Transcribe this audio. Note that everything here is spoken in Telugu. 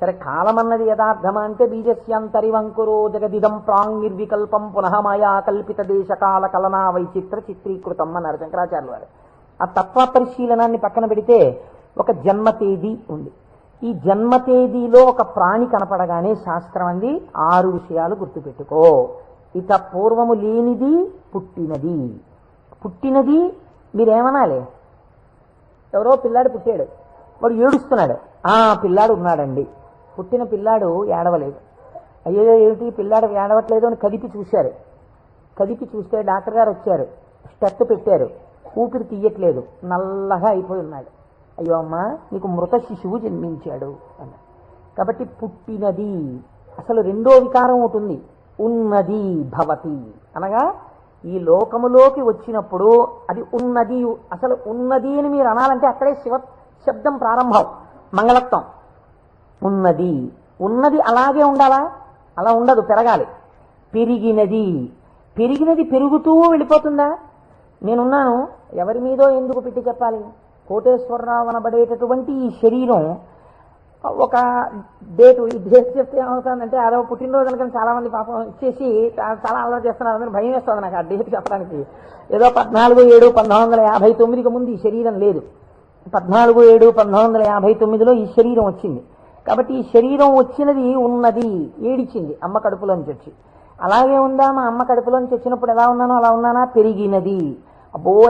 సరే కాలమన్నది యథార్థమా అంటే బీజస్యాంతరివంకురో జగదిదం ప్రాంగ్ నిర్వికల్పం పునః మాయా కల్పిత దేశకాల కలనా వైచిత్ర చిత్రీకృతం అన్నారు శంకరాచార్యులు వారు. ఆ తత్వ పరిశీలనాన్ని పక్కన పెడితే ఒక జన్మ తేదీ ఉంది. ఈ జన్మ తేదీలో ఒక ప్రాణి కనపడగానే శాస్త్రం అంది 6 విషయాలు గుర్తుపెట్టుకో. ఇక పూర్వము లేనిది పుట్టినది. పుట్టినది మీరేమనాలి? ఎవరో పిల్లాడు పుట్టాడు, వాడు ఏడుస్తున్నాడు. పిల్లాడు ఉన్నాడండి. పుట్టిన పిల్లాడు ఏడవలేదు. అయ్యో ఏమిటి పిల్లాడు ఏడవట్లేదు అని కదిపి చూశారు. కదిపి చూస్తే డాక్టర్ గారు వచ్చారు, స్టెప్ పెట్టారు, ఊపిరి తీయట్లేదు, నల్లగా అయిపోయి ఉన్నాడు. అయ్యో అమ్మా నీకు మృత శిశువు జన్మించాడు అన్న. కాబట్టి పుట్టినది. అసలు రెండో వికారం ఉంటుంది, ఉన్నది భవతి అనగా ఈ లోకములోకి వచ్చినప్పుడు అది ఉన్నది. అసలు ఉన్నది అని మీరు అనాలంటే అక్కడే శివ శబ్దం ప్రారంభం, మంగళత్వం. ఉన్నది. ఉన్నది అలాగే ఉండాలా? అలా ఉండదు, పెరగాలి. పెరిగినది. పెరిగినది పెరుగుతూ వెళ్ళిపోతుందా? నేనున్నాను, ఎవరి మీదో ఎందుకు పెట్టి చెప్పాలి? కోటేశ్వరరావు అనబడేటటువంటి ఈ శరీరం ఒక డేటు, ఈ డేట్ చెప్తే ఏమవుతుందంటే అదో పుట్టినరోజు అనుకుని చాలా మంది పాపం ఇచ్చేసి చాలా అలవాటు చేస్తున్నారు. అందరూ భయం వేస్తుంది నాకు ఆ డేట్ చెప్పడానికి. ఏదో 14/7/1959కి ముందు ఈ శరీరం లేదు. 14/7/1959లో ఈ శరీరం వచ్చింది. కాబట్టి ఈ శరీరం వచ్చినది ఉన్నది, ఏడిచింది అమ్మ కడుపులోంచి వచ్చి. అలాగే ఉందా? మా అమ్మ కడుపులోంచి వచ్చినప్పుడు ఎలా ఉన్నానో అలా ఉన్నానా? పెరిగినది. అబ్బో